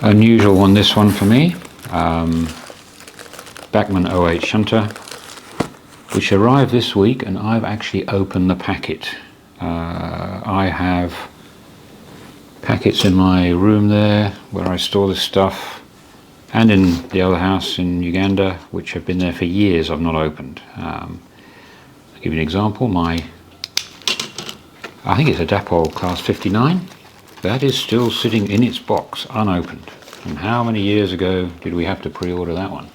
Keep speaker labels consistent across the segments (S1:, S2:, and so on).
S1: Unusual one, this one for me. Bachmann 08 shunter, which arrived this week, and I've actually opened the packet. I have packets in my room there where I store this stuff, and in the other house in Uganda, which have been there for years I've not opened. I'll give you an example. I think it's a Dapol Class 59. That is still sitting in its box, unopened. And how many years ago did we have to pre-order that one?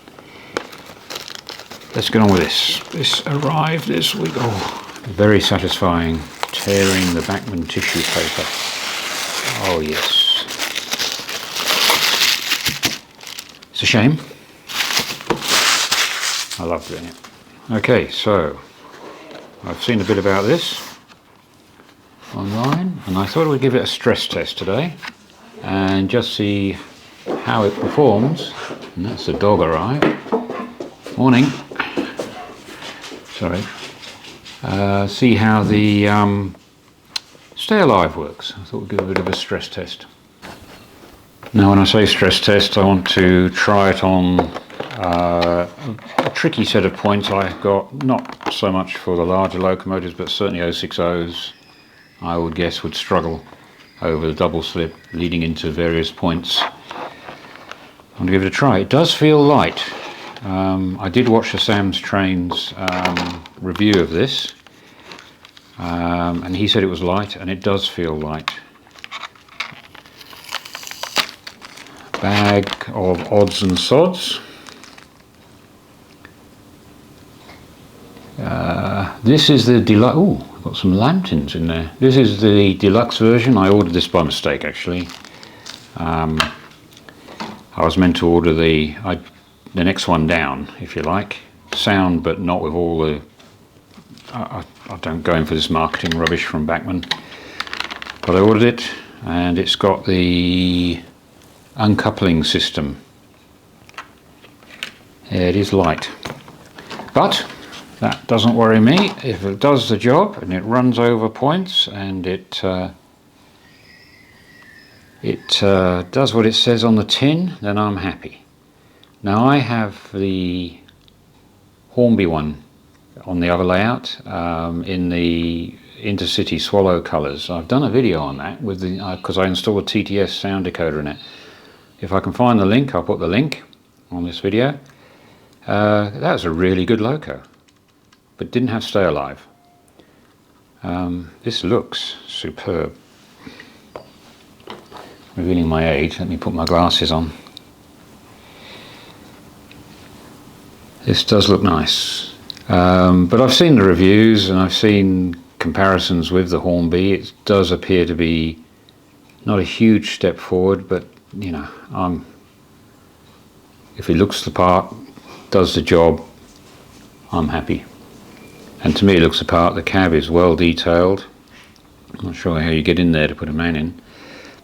S1: Let's get on with this. This arrived this week. Oh, very satisfying. Tearing the Bachmann tissue paper. Oh yes. It's a shame. I love doing it. Okay, so I've seen a bit about this online, and I thought I would give it a stress test today and just see how it performs. And that's the dog arrived. Morning. Sorry. See how the Stay Alive works. I thought we'd give a bit of a stress test. Now when I say stress test, I want to try it on a tricky set of points I've got, not so much for the larger locomotives, but certainly 060s, I would guess, would struggle over the double slip leading into various points. I'm going to give it a try. It does feel light. I did watch the Sam's Trains review of this, and he said it was light, and it does feel light. Bag of odds and sods. This is the deluxe. Oh, I've got some lanterns in there. This is the deluxe version. I ordered this by mistake, actually. I was meant to order the next one down, if you like. Sound, but not with all the... I don't go in for this marketing rubbish from Bachmann. But I ordered it, and it's got the uncoupling system. Yeah, it is light. But that doesn't worry me. If it does the job, and it runs over points, and it does what it says on the tin, then I'm happy. Now I have the Hornby one on the other layout in the Intercity Swallow colours. I've done a video on that with the because I installed a TTS sound decoder in it. If I can find the link, I'll put the link on this video. That was a really good loco, but didn't have Stay Alive. This looks superb. Revealing my age, let me put my glasses on. This does look nice, but I've seen the reviews and I've seen comparisons with the Hornby. It does appear to be not a huge step forward, but you know, if it looks the part, does the job, I'm happy. And to me it looks the part. The cab is well detailed. I'm not sure how you get in there to put a man in.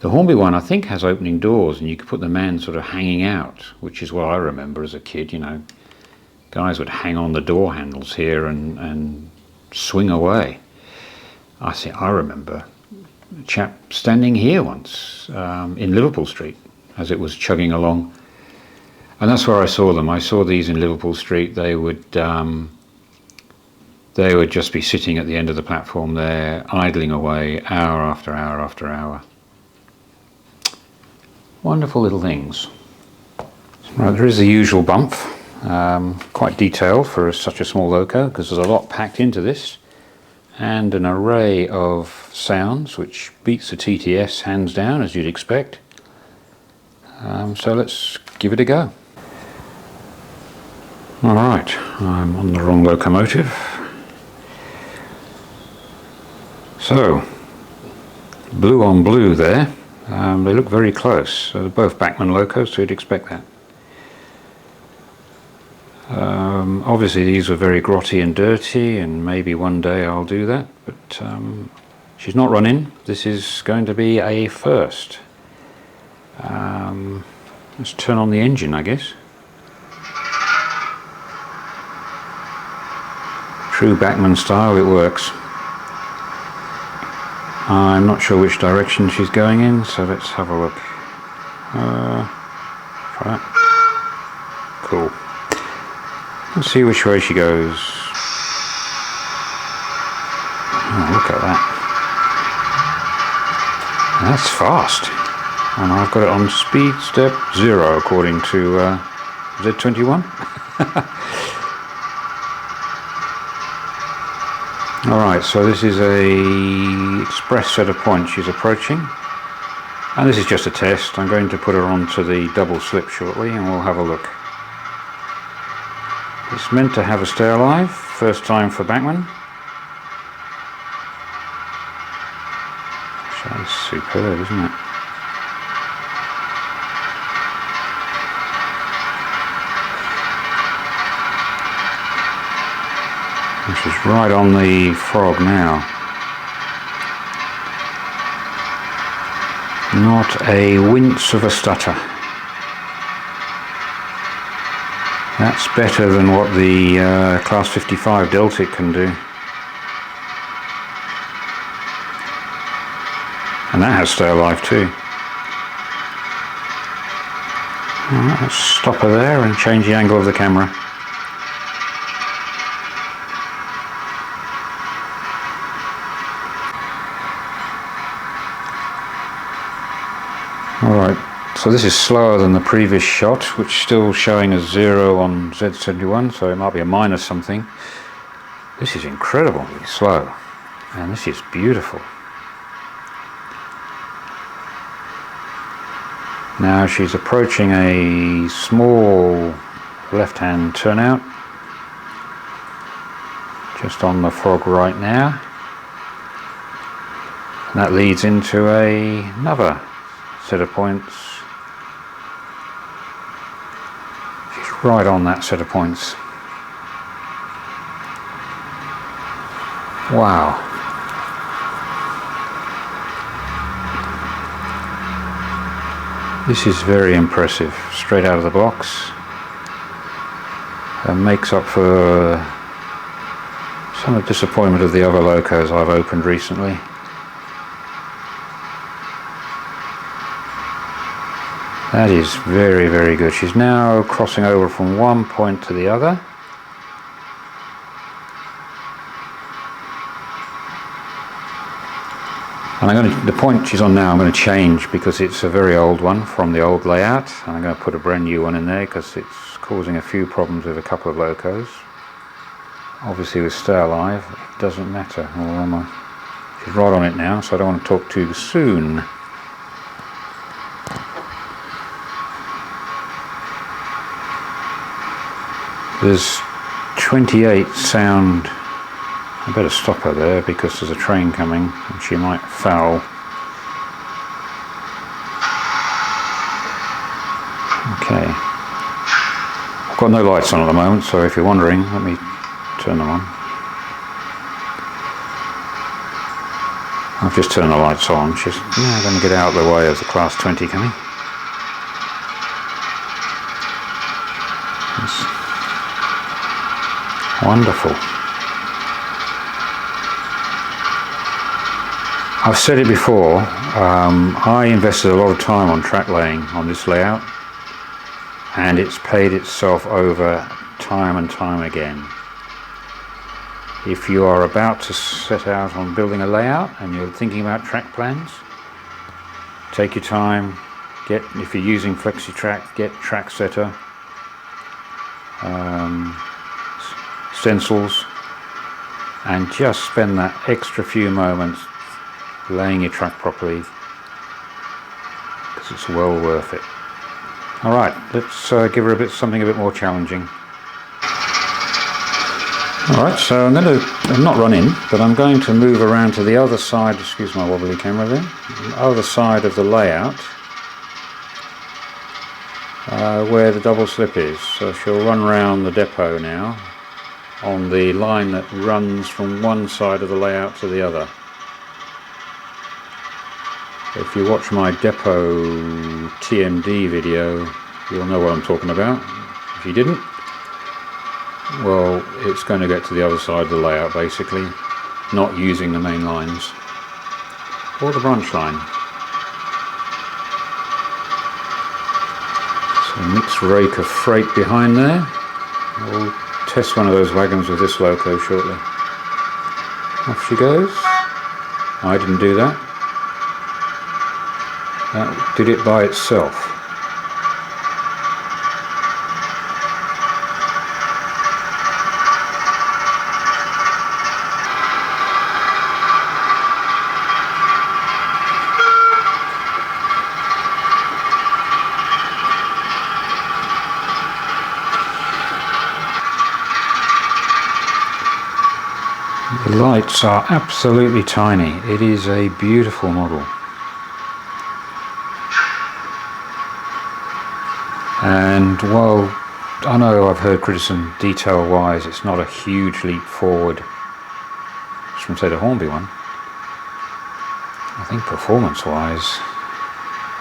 S1: The Hornby one I think has opening doors, and you could put the man sort of hanging out, which is what I remember as a kid. You know, guys would hang on the door handles here and swing away. I remember a chap standing here once in Liverpool Street as it was chugging along, and that's where I saw them. I saw these in Liverpool Street. They would just be sitting at the end of the platform there, idling away hour after hour after hour. Wonderful little things. Right, there is the usual bump, quite detailed for such a small loco, because there's a lot packed into this, and an array of sounds which beats the TTS hands down, as you'd expect. So let's give it a go. Alright, I'm on the wrong locomotive. So, blue on blue there. They look very close. So they're both Bachmann locos, so you'd expect that. Obviously these were very grotty and dirty, and maybe one day I'll do that, but she's not running. This is going to be a first. Let's turn on the engine, I guess. True Bachmann style, it works. I'm not sure which direction she's going in, so let's have a look. Try that. Cool. Let's see which way she goes. Oh, look at that. That's fast. And I've got it on speed step 0 according to Z21. Alright, so this is a express set of points she's approaching. And this is just a test. I'm going to put her onto the double slip shortly and we'll have a look. It's meant to have a stay alive, first time for Bachmann. That's superb, isn't it? This is right on the frog now. Not a wince of a stutter. That's better than what the Class 55 Deltic can do. And that has stay alive too. Alright, let's stop her there and change the angle of the camera. Alright, so this is slower than the previous shot, which is still showing as 0 on Z71, so it might be a minus something. This is incredibly slow, and this is beautiful. Now she's approaching a small left-hand turnout, just on the frog right now. And that leads into another set of points. She's right on that set of points. Wow. This is very impressive, straight out of the blocks. And makes up for some of the disappointment of the other locos I've opened recently. That is very, very good. She's now crossing over from one point to the other. And the point she's on now I'm going to change because it's a very old one from the old layout. And I'm going to put a brand new one in there because it's causing a few problems with a couple of locos. Obviously with stay alive, it doesn't matter. She's right on it now, so I don't want to talk too soon. There's 28 sound. I better stop her there because there's a train coming and she might foul. Okay. I've got no lights on at the moment, so if you're wondering, let me turn them on. I've just turned the lights on. She's now going to get out of the way of the Class 20 coming. That's wonderful. I've said it before, I invested a lot of time on track laying on this layout and it's paid itself over time and time again. If you are about to set out on building a layout and you're thinking about track plans, take your time, if you're using FlexiTrack, get track setter, stencils, and just spend that extra few moments laying your track properly because it's well worth it. Alright, let's give her something a bit more challenging. Alright, so I'm not run in, but I'm going to move around to the other side, excuse my wobbly camera there, the other side of the layout where the double slip is. So she'll run round the depot now on the line that runs from one side of the layout to the other. If you watch my depot TMD video, you'll know what I'm talking about. If you didn't, well, it's going to get to the other side of the layout basically, not using the main lines or the branch line. So A mixed rake of freight behind there. We'll test one of those wagons with this loco shortly. Off she goes. I didn't do that. That did it by itself. The lights are absolutely tiny. It is a beautiful model. And while I know I've heard criticism detail wise it's not a huge leap forward from say the Hornby one, I think performance wise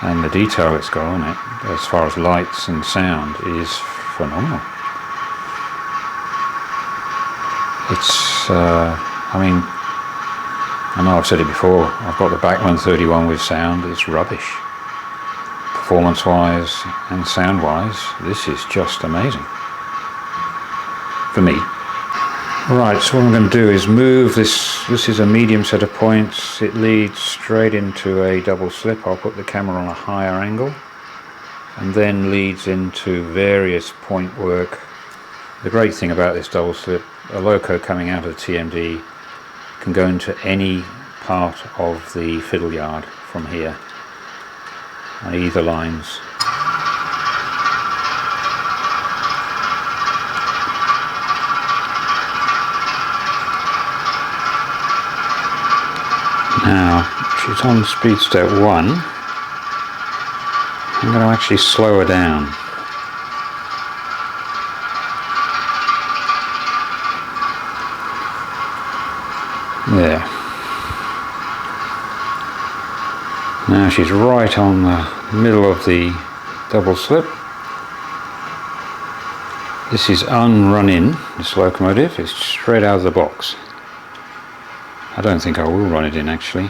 S1: and the detail it's got on it as far as lights and sound is phenomenal. It's I mean, I know I've said it before, I've got the Bachmann 31 with sound, it's rubbish. Performance wise and sound wise, this is just amazing. For me. Right, so what I'm going to do is move this is a medium set of points, it leads straight into a double slip. I'll put the camera on a higher angle and then leads into various point work. The great thing about this double slip, a loco coming out of the TMD can go into any part of the fiddle yard from here on either lines. Now she's on speed step 1. I'm going to actually slow her down. There. Now she's right on the middle of the double slip. This is unrun in, this locomotive, it's straight out of the box. I don't think I will run it in actually.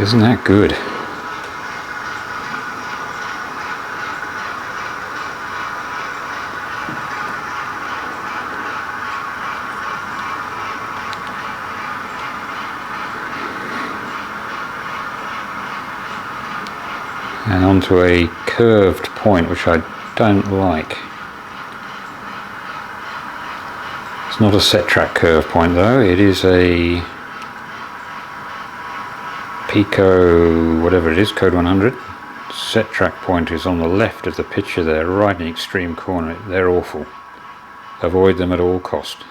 S1: Isn't that good? And onto a curved point which I don't like. It's not a set track curve point though, it is a Pico, whatever it is, code 100. Set track point is on the left of the picture there, right in the extreme corner. They're awful. Avoid them at all cost.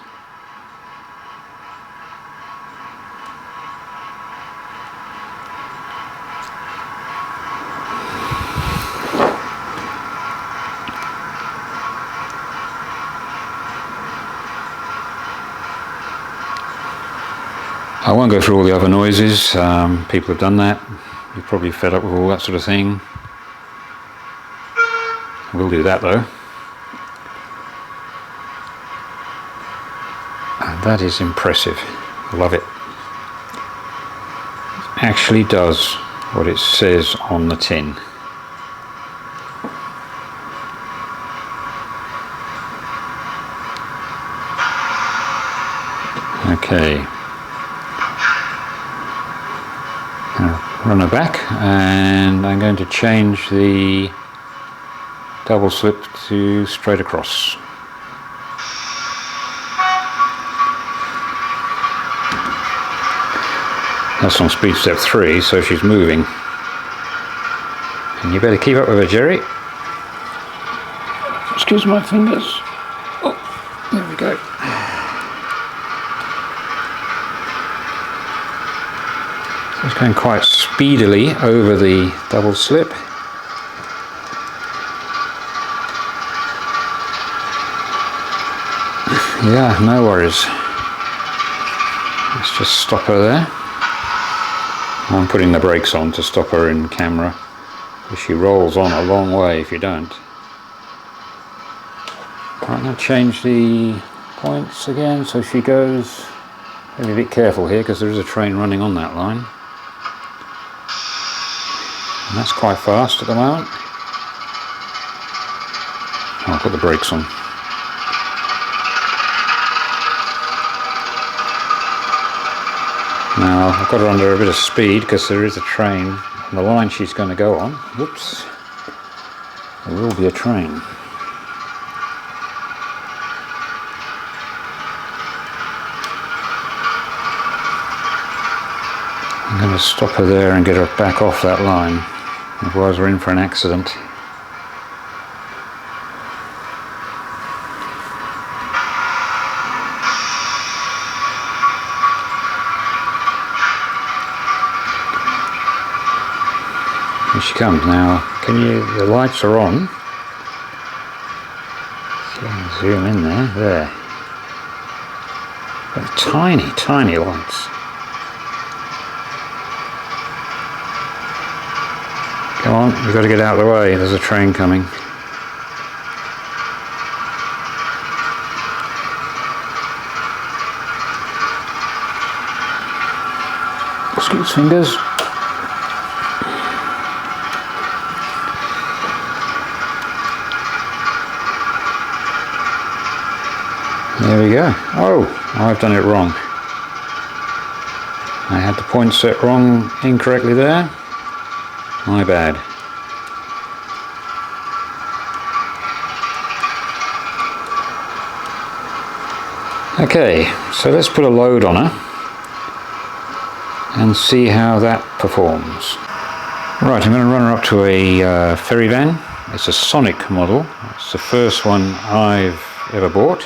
S1: I won't go through all the other noises, people have done that, you're probably fed up with all that sort of thing. We'll do that though. And that is impressive, love it. It actually does what it says on the tin. Okay. Run her back and I'm going to change the double slip to straight across. That's on speed step 3, so she's moving. And you better keep up with her, Jerry. Excuse my fingers. Oh, there we go. It's going quite speedily over the double slip. Yeah, no worries. Let's just stop her there. I'm putting the brakes on to stop her in camera. She rolls on a long way if you don't. Right, now change the points again so she goes. Be a bit careful here because there is a train running on that line. And that's quite fast at the moment. I'll put the brakes on. Now I've got her under a bit of speed because there is a train on the line she's going to go on. Whoops. There will be a train. I'm going to stop her there and get her back off that line. Otherwise we're in for an accident. Here she comes now. The lights are on. See, I can zoom in there. They're tiny, tiny lights. Come on, we've got to get out of the way. There's a train coming. Excuse fingers. There we go. Oh, I've done it wrong. I had the point set wrong incorrectly there. My bad. Okay, so let's put a load on her and see how that performs. Right, I'm going to run her up to a ferry van. It's a Sonic model. It's the first one I've ever bought.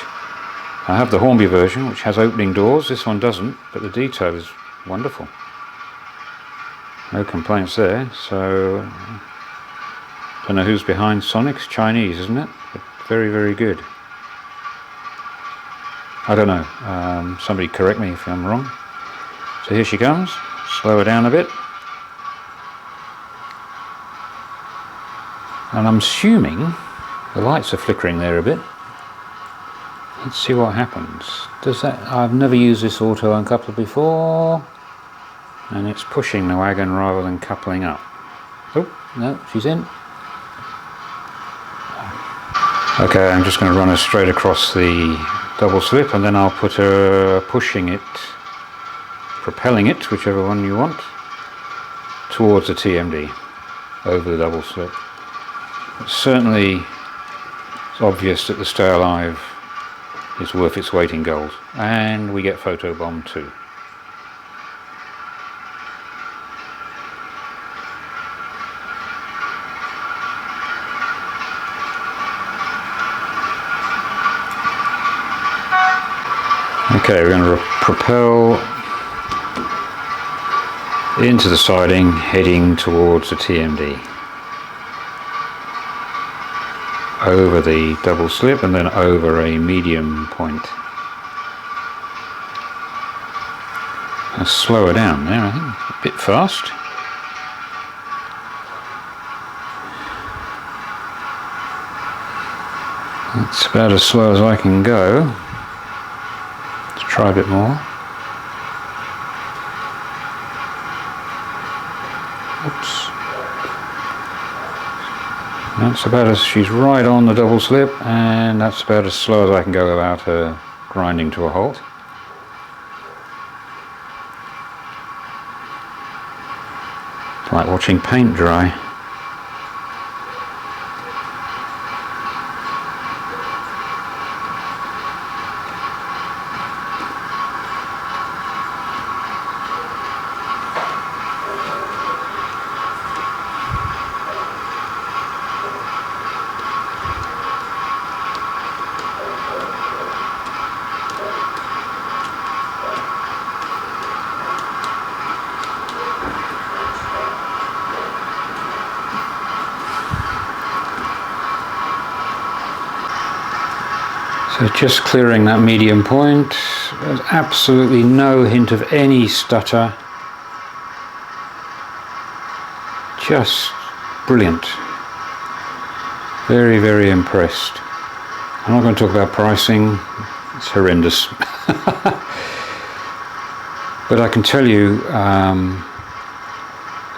S1: I have the Hornby version, which has opening doors. This one doesn't, but the detail is wonderful. No complaints there. So, don't know who's behind Sonic. It's Chinese, isn't it? But very, very good. I don't know. Somebody correct me if I'm wrong. So here she comes. Slow her down a bit. And I'm assuming the lights are flickering there a bit. Let's see what happens. Does that? I've never used this auto uncoupler before, and it's pushing the wagon rather than coupling up. Oh no, she's in. Okay, I'm just going to run her straight across the double slip, and then I'll put her pushing it, propelling it, whichever one you want, towards the TMD over the double slip. But certainly, it's obvious that the Stay Alive is worth its weight in gold, and we get photobombed too. Okay, we're going to propel into the siding, heading towards the TMD. Over the double slip and then over a medium point. I'll slow her down there, I think. A bit fast. That's about as slow as I can go. Let's try a bit more. Oops. That's about as, she's right on the double slip, and that's about as slow as I can go without her grinding to a halt. It's like watching paint dry. So just clearing that medium point, there's absolutely no hint of any stutter. Just brilliant. Very, very impressed. I'm not going to talk about pricing, it's horrendous. But I can tell you,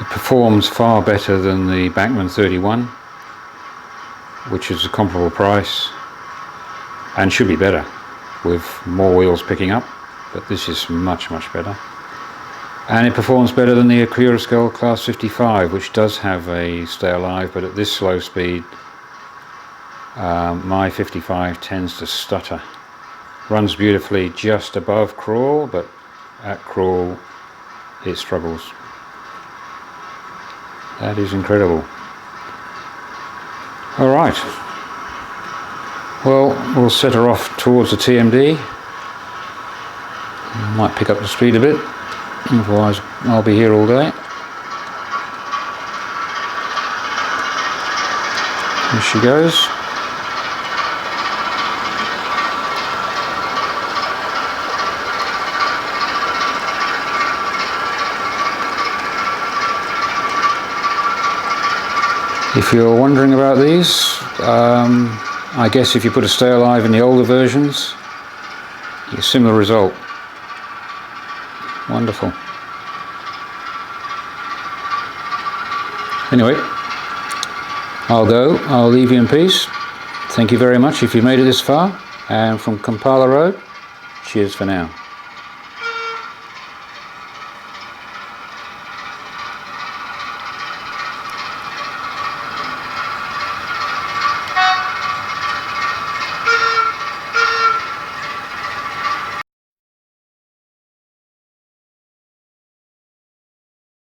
S1: It performs far better than the Bachmann 31, which is a comparable price and should be better with more wheels picking up, but this is much better. And it performs better than the Accurascale Class 55, which does have a stay alive, but at this slow speed my 55 tends to stutter. Runs beautifully just above crawl, but at crawl it struggles. That is incredible. Alright, well, we'll set her off towards the TMD. I might pick up the speed a bit, otherwise I'll be here all day. Here she goes. If you're wondering about these, I guess if you put a stay alive in the older versions, you get a similar result. Wonderful. Anyway, I'll go. I'll leave you in peace. Thank you very much if you made it this far. And from Kampala Road, cheers for now.